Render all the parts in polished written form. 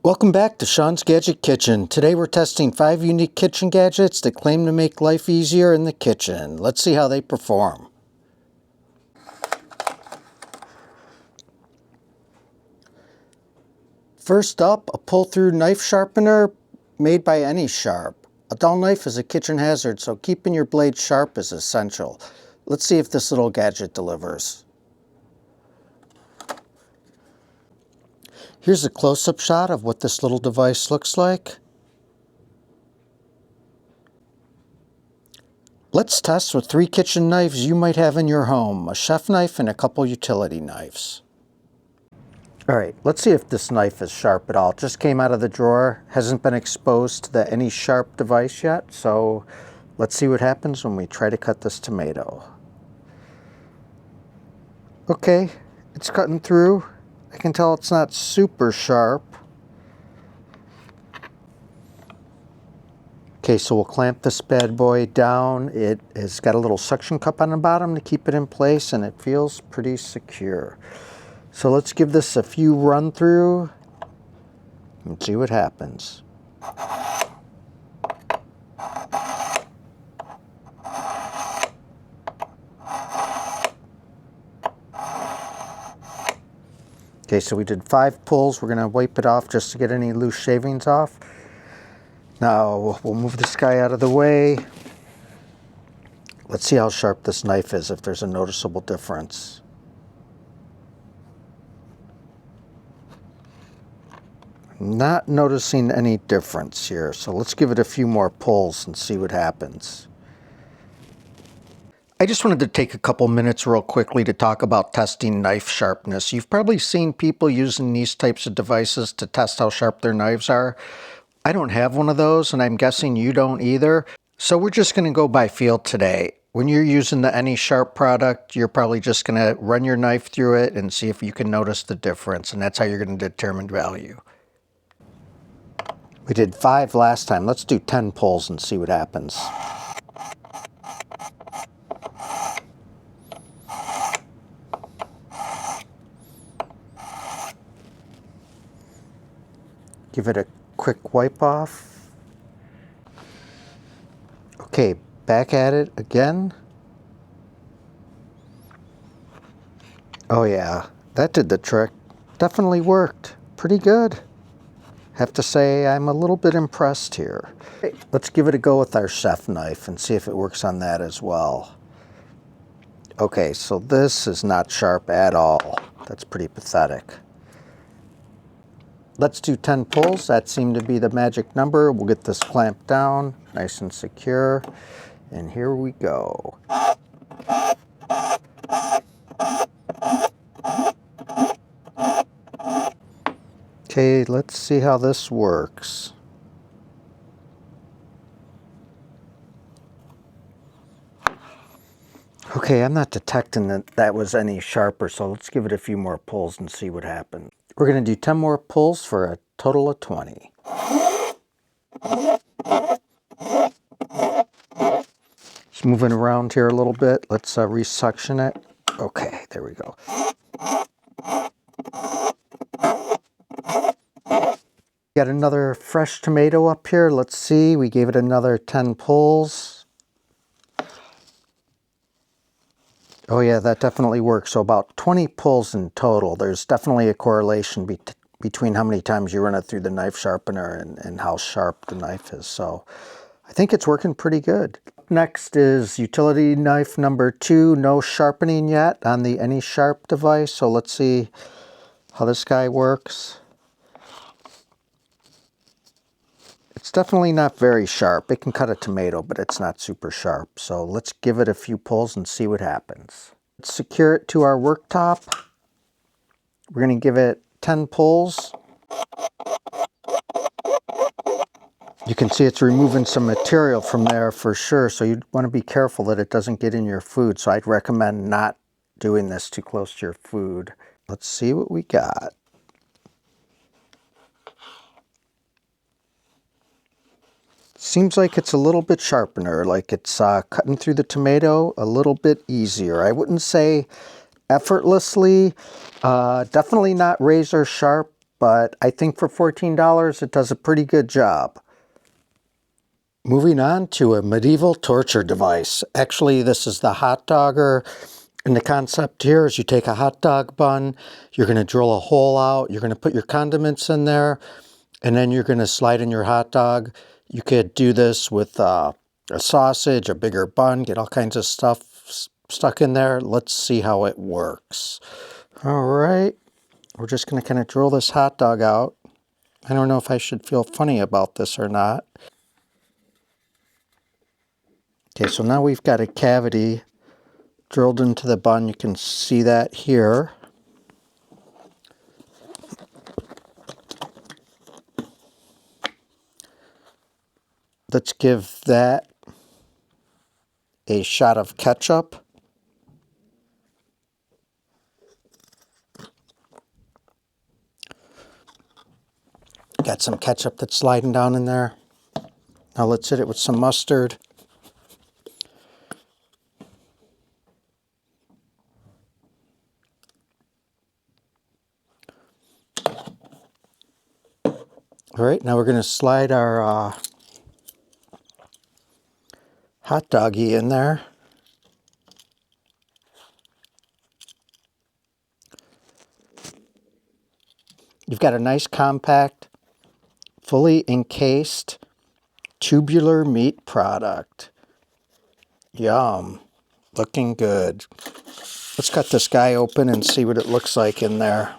Welcome back to Sean's Gadget Kitchen. Today we're testing 5 unique kitchen gadgets that claim to make life easier in the kitchen. Let's see how they perform. First up, a pull-through knife sharpener made by Any Sharp. A dull knife is a kitchen hazard, so keeping your blade sharp is essential. Let's see if this little gadget delivers. Here's a close-up shot of what this little device looks like. Let's test with 3 kitchen knives you might have in your home, a chef knife and a couple utility knives. Alright, let's see if this knife is sharp at all. It just came out of the drawer, hasn't been exposed to the Any Sharp device yet, so let's see what happens when we try to cut this tomato. Okay, it's cutting through. I can tell it's not super sharp. Okay, so we'll clamp this bad boy down. It has got a little suction cup on the bottom to keep it in place, and it feels pretty secure. So let's give this a few run through and see what happens. Okay, so we did 5 pulls. We're going to wipe it off just to get any loose shavings off. Now we'll move this guy out of the way. Let's see how sharp this knife is, if there's a noticeable difference. Not noticing any difference here, so let's give it a few more pulls and see what happens. I just wanted to take a couple minutes real quickly to talk about testing knife sharpness. You've probably seen people using these types of devices to test how sharp their knives are. I don't have one of those, and I'm guessing you don't either. So we're just going to go by feel today. When you're using the Any Sharp product, you're probably just going to run your knife through it and see if you can notice the difference, and that's how you're going to determine value. We did 5 last time. Let's do 10 pulls and see what happens. Give it a quick wipe off. Okay, back at it again. Oh yeah, that did the trick. Definitely worked. Pretty good. Have to say I'm a little bit impressed here. Let's give it a go with our chef knife and see if it works on that as well. Okay, so this is not sharp at all. That's pretty pathetic. Let's do 10 pulls. That seemed to be the magic number. We'll get this clamped down, nice and secure. And here we go. Okay, let's see how this works. Okay, I'm not detecting that that was any sharper, so let's give it a few more pulls and see what happens. We're going to do 10 more pulls for a total of 20. Just moving around here a little bit. Let's resuction it. Okay, there we go. Got another fresh tomato up here. Let's see. We gave it another 10 pulls. Oh yeah, that definitely works. So about 20 pulls in total. There's definitely a correlation between how many times you run it through the knife sharpener and how sharp the knife is. So I think it's working pretty good. Next is utility knife number 2. No sharpening yet on the Any Sharp device. So let's see how this guy works. It's definitely not very sharp. It can cut a tomato, but it's not super sharp. So let's give it a few pulls and see what happens. Let's secure it to our worktop. We're going to give it 10 pulls. You can see it's removing some material from there for sure, so you want to be careful that it doesn't get in your food. So I'd recommend not doing this too close to your food. Let's see what we got. Seems like it's a little bit sharpener, like it's cutting through the tomato a little bit easier. I wouldn't say effortlessly, definitely not razor sharp, but I think for $14 it does a pretty good job. Moving on to a medieval torture device. Actually, this is the hot dogger. And the concept here is you take a hot dog bun, you're going to drill a hole out, you're going to put your condiments in there, and then you're going to slide in your hot dog. You could do this with a sausage, a bigger bun, get all kinds of stuff stuck in there. Let's see how it works. All right, we're just going to kind of drill this hot dog out. I don't know if I should feel funny about this or not. Okay, so now we've got a cavity drilled into the bun. You can see that here. Let's give that a shot of ketchup. Got some ketchup that's sliding down in there. Now let's hit it with some mustard. All right, now we're going to slide our hot doggy in there. You've got a nice compact, fully encased, tubular meat product. Yum. Looking good. Let's cut this guy open and see what it looks like in there.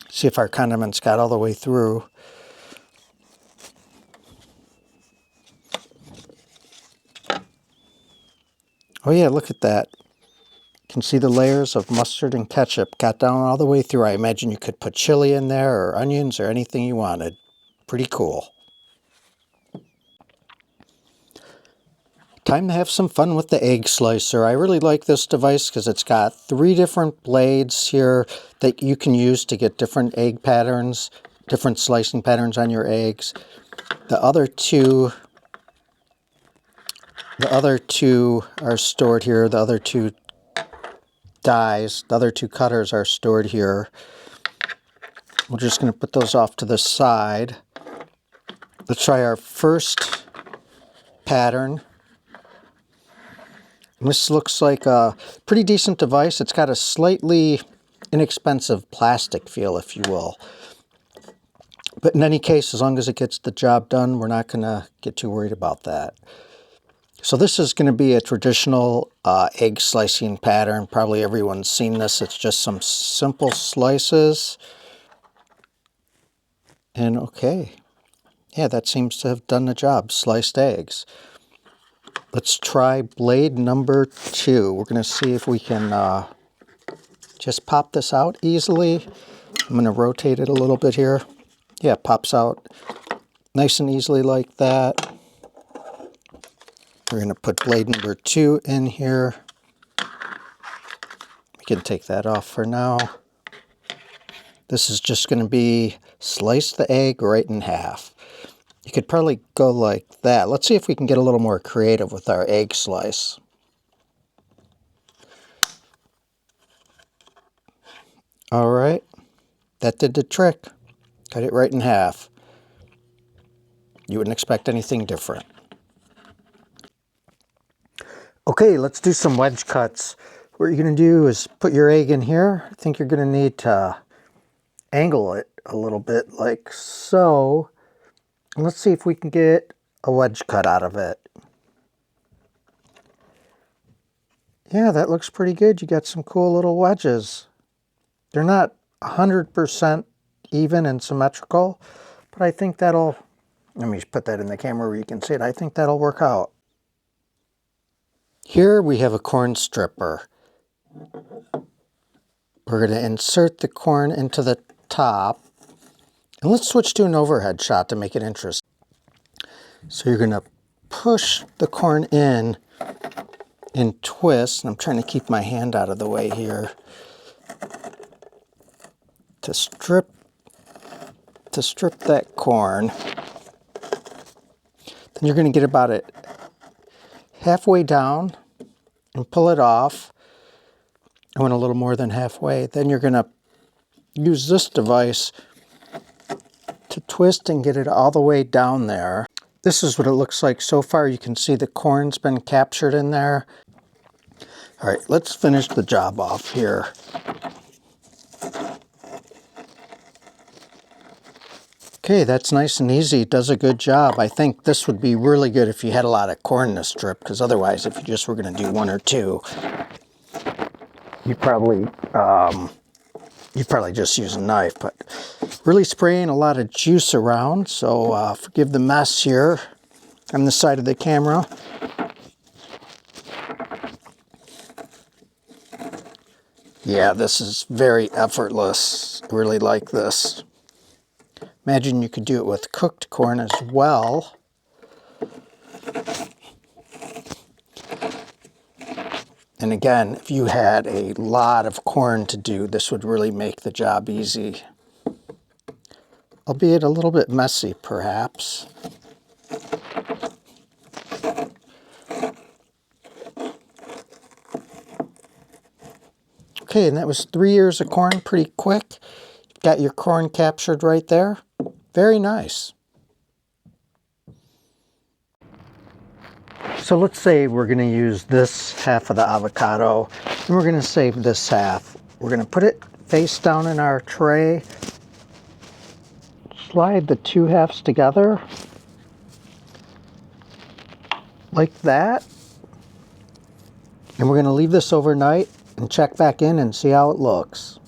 See if our condiments got all the way through. Oh yeah, look at that. You can see the layers of mustard and ketchup got down all the way through. I imagine you could put chili in there or onions or anything you wanted. Pretty cool. Time to have some fun with the egg slicer. I really like this device because it's got 3 different blades here that you can use to get different egg patterns, different slicing patterns on your eggs. The other two are stored here. The other 2 dies, the other 2 cutters are stored here. We're just going to put those off to the side. Let's try our first pattern. This looks like a pretty decent device. It's got a slightly inexpensive plastic feel, if you will. But in any case, as long as it gets the job done, we're not going to get too worried about that. So this is going to be a traditional egg slicing pattern. Probably everyone's seen this. It's just some simple slices. And okay, yeah, that seems to have done the job. Sliced eggs. Let's try blade number 2. We're going to see if we can just pop this out easily. I'm going to rotate it a little bit here. Yeah, it pops out nice and easily like that. We're going to put blade number 2 in here. We can take that off for now. This is just going to be slice the egg right in half. You could probably go like that. Let's see if we can get a little more creative with our egg slice. All right, that did the trick. Cut it right in half. You wouldn't expect anything different. Okay, let's do some wedge cuts. What you're going to do is put your egg in here. I think you're going to need to angle it a little bit like so. And let's see if we can get a wedge cut out of it. Yeah, that looks pretty good. You got some cool little wedges. They're not 100% even and symmetrical, but I think that'll, let me put that in the camera where you can see it. I think that'll work out. Here we have a corn stripper. We're going to insert the corn into the top. And let's switch to an overhead shot to make it interesting. So you're going to push the corn in and twist. And I'm trying to keep my hand out of the way here. To strip that corn. Then you're going to get about it halfway down and pull it off. I went a little more than halfway. Then you're going to use this device to twist and get it all the way down there. This is what it looks like so far. You can see the corn's been captured in there. All right, let's finish the job off here. Okay, that's nice and easy. It does a good job. I think this would be really good if you had a lot of corn in the strip, because otherwise, if you just were going to do one or two, you'd probably just use a knife. But really spraying a lot of juice around, so forgive the mess here on the side of the camera. Yeah, this is very effortless. I really like this. Imagine you could do it with cooked corn as well. And again, if you had a lot of corn to do, this would really make the job easy. Albeit a little bit messy, perhaps. Okay, and that was 3 ears of corn, pretty quick. Got your corn captured right there. Very nice. So let's say we're going to use this half of the avocado, and we're going to save this half. We're going to put it face down in our tray, slide the two halves together, like that. And we're going to leave this overnight and check back in and see how it looks.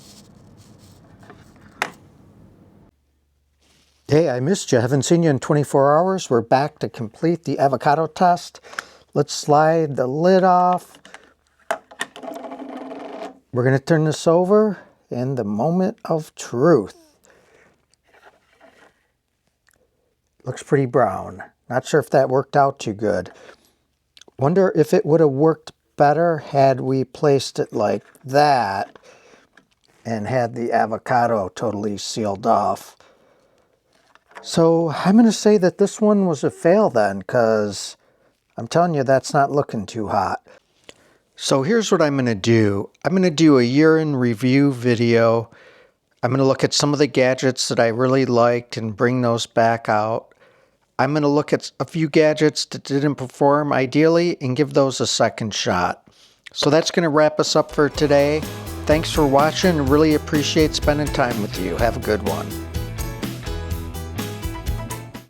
Hey, I missed you. Haven't seen you in 24 hours. We're back to complete the avocado test. Let's slide the lid off. We're going to turn this over in the moment of truth. Looks pretty brown. Not sure if that worked out too good. Wonder if it would have worked better had we placed it like that and had the avocado totally sealed off. So I'm going to say that this one was a fail then, because I'm telling you that's not looking too hot. So here's what I'm going to do. I'm going to do a year in review video. I'm going to look at some of the gadgets that I really liked and bring those back out. I'm going to look at a few gadgets that didn't perform ideally and give those a second shot. So that's going to wrap us up for today. Thanks for watching. Really appreciate spending time with you. Have a good one.